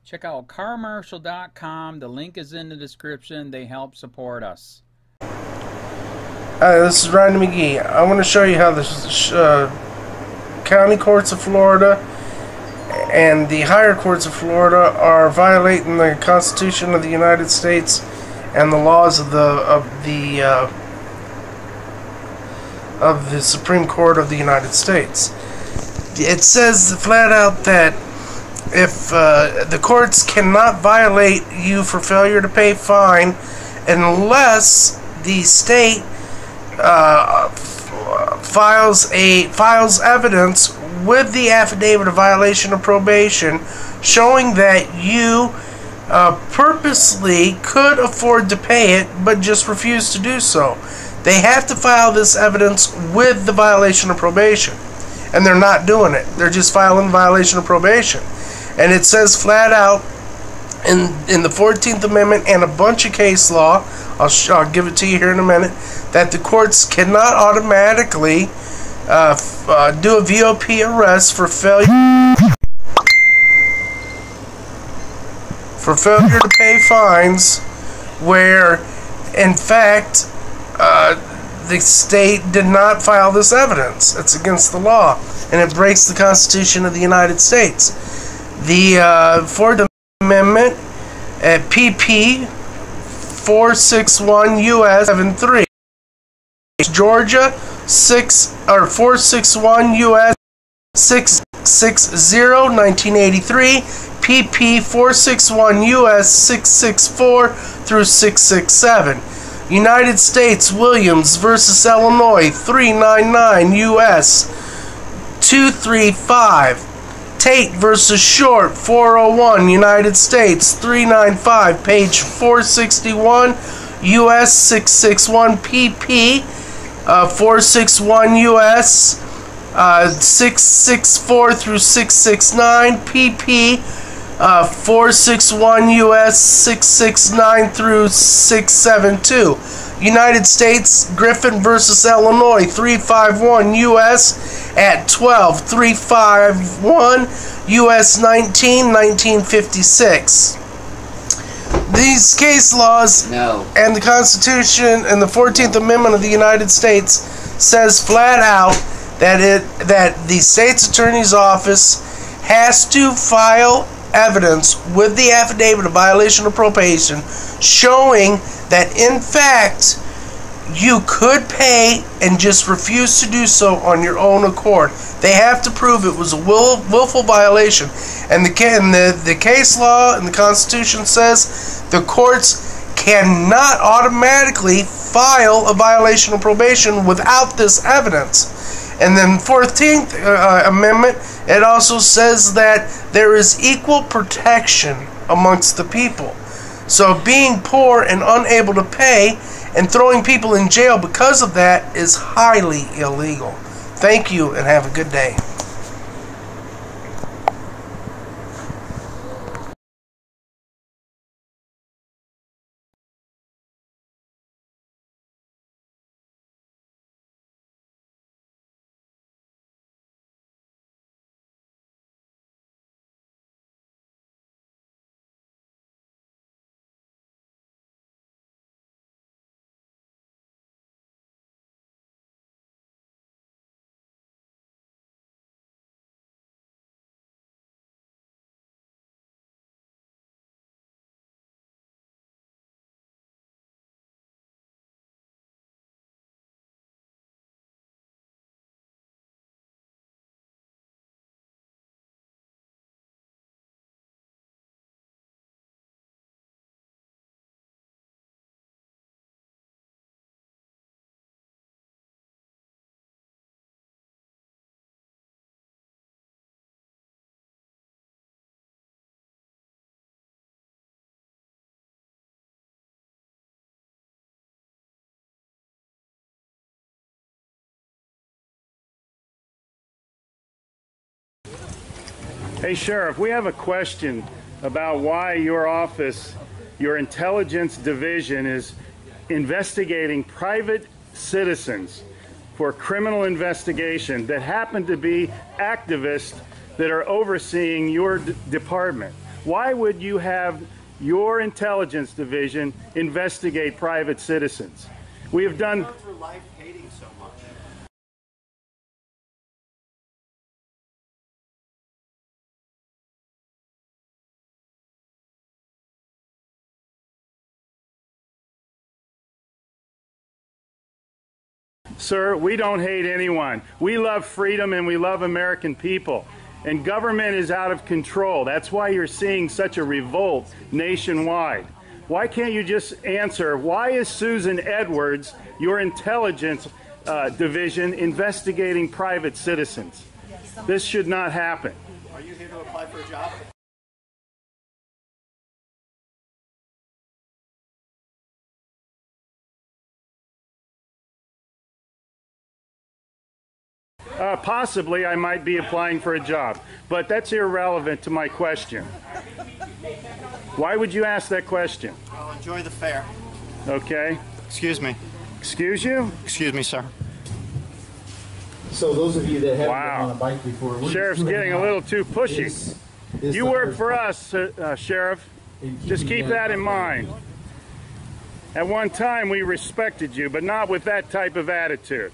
Check out carmarshal.com. The link is in the description. They help support us. Hi, this is Ryan McGee. I want to show you how the county courts of Florida and the higher courts of Florida are violating the Constitution of the United States and the laws of the Supreme Court of the United States. It says flat out that if the courts cannot violate you for failure to pay fine unless the state files evidence with the affidavit of violation of probation showing that you purposely could afford to pay it but just refused to do so. They have to file this evidence with the violation of probation, and they're not doing it. They're just filing violation of probation. And it says flat out in the 14th Amendment and a bunch of case law, I'll give it to you here in a minute, that the courts cannot automatically do a VOP arrest for failure to pay fines where, in fact, the state did not file this evidence. It's against the law, and it breaks the Constitution of the United States. The 4th Amendment at PP 461 U.S. 73, Georgia 461 U.S. 660 1983, PP 461 U.S. 664 through 667. United States Williams versus Illinois 399 U.S. 235. Tate versus Short 401 United States 395, page 461 U.S. 661, PP 461 U.S. 664 through 669, PP 461 U.S. 669 through 672. United States Griffin versus Illinois 351 U.S. at 12, 351 U.S. 1956. These case laws and the Constitution and the 14th Amendment of the United States says flat out that the state's attorney's office has to file evidence with the affidavit of violation of probation showing that in fact you could pay and just refuse to do so on your own accord. They have to prove it was a willful violation, and the case law and the Constitution says the courts cannot automatically file a violation of probation without this evidence. And then 14th Amendment, it also says that there is equal protection amongst the people. So being poor and unable to pay and throwing people in jail because of that is highly illegal. Thank you and have a good day. Hey, Sheriff, we have a question about why your office, your intelligence division, is investigating private citizens for criminal investigation that happen to be activists that are overseeing your department. Why would you have your intelligence division investigate private citizens? We have done... For life hating so much. Sir, we don't hate anyone. We love freedom and we love American people. And government is out of control. That's why you're seeing such a revolt nationwide. Why can't you just answer, why is Susan Edwards, your intelligence division, investigating private citizens? This should not happen. Are you here to apply for a job? Possibly I might be applying for a job, but that's irrelevant to my question. Why would you ask that question? Well, enjoy the fair. Okay. Excuse me. Excuse you? Excuse me, sir. So those of you that haven't Wow. been on a bike before, we're Sheriff's just getting a little too pushy. You work for us, Sheriff. Just keep that in mind. At one time we respected you, but not with that type of attitude.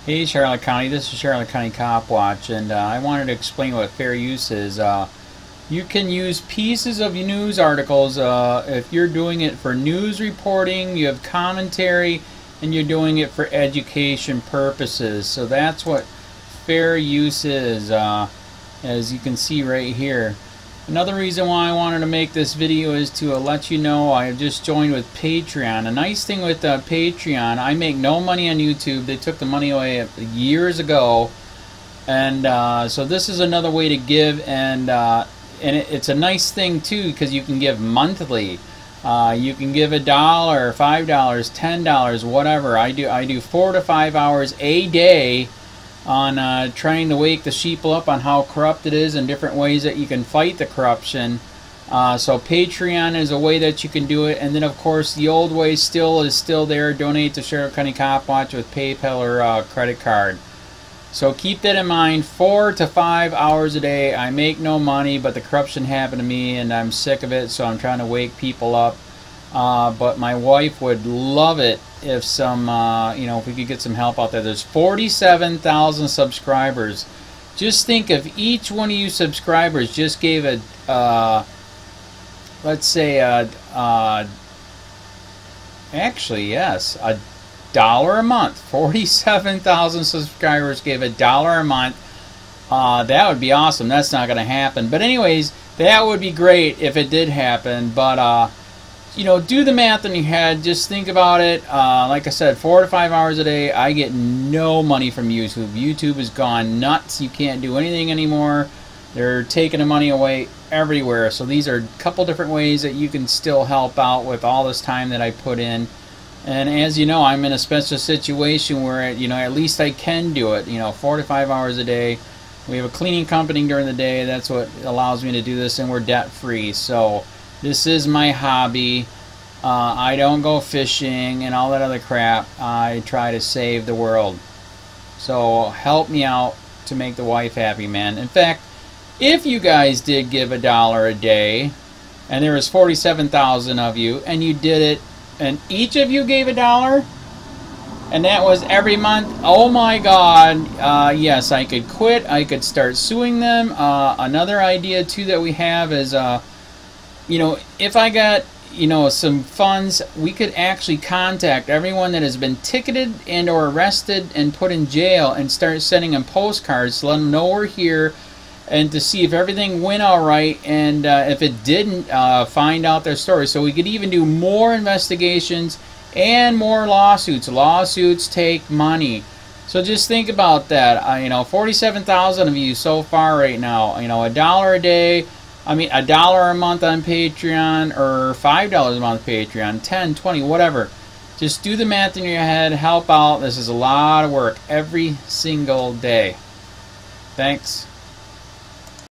Hey Charlotte County, this is Charlotte County Cop Watch, and I wanted to explain what fair use is. You can use pieces of news articles if you're doing it for news reporting, you have commentary, and you're doing it for education purposes. So that's what fair use is, as you can see right here. Another reason why I wanted to make this video is to let you know I have just joined with Patreon. A nice thing with Patreon, I make no money on YouTube. They took the money away years ago, and so this is another way to give, and it's a nice thing too because you can give monthly. You can give $1, $5, $10, whatever. I do 4 to 5 hours a day on trying to wake the sheeple up on how corrupt it is and different ways that you can fight the corruption. So Patreon is a way that you can do it, and then of course the old way is still there. Donate to Charlotte County Cop Watch with PayPal or credit card. So keep that in mind. 4 to 5 hours a day. I make no money, but the corruption happened to me and I'm sick of it, so I'm trying to wake people up. But my wife would love it if if we could get some help out there. There's 47,000 subscribers. Just think if each one of you subscribers just gave let's say actually yes, $1 a month. 47,000 subscribers gave $1 a month. That would be awesome. That's not going to happen. But anyways, that would be great if it did happen. But you know, do the math in your head. Just think about it. Like I said, 4 to 5 hours a day. I get no money from YouTube. YouTube has gone nuts. You can't do anything anymore. They're taking the money away everywhere. So these are a couple different ways that you can still help out with all this time that I put in. And as you know, I'm in a special situation where, you know, at least I can do it. You know, 4 to 5 hours a day. We have a cleaning company during the day. That's what allows me to do this, and we're debt free. So this is my hobby. I don't go fishing and all that other crap. I try to save the world. So help me out to make the wife happy, man. In fact, if you guys did give $1 a day, and there was 47,000 of you, and you did it, and each of you gave $1, and that was every month, oh my God, yes, I could quit. I could start suing them. Another idea too that we have is, you know, if I got, you know, some funds, we could actually contact everyone that has been ticketed and or arrested and put in jail and start sending them postcards to let them know we're here, and to see if everything went all right, and if it didn't, find out their story. So we could even do more investigations and more lawsuits. Lawsuits take money. So just think about that. You know, 47,000 of you so far right now. You know, $1 a day. I mean, $1 a month on Patreon, or $5 a month Patreon, 10, 20, whatever. Just do the math in your head. Help out. This is a lot of work every single day. Thanks.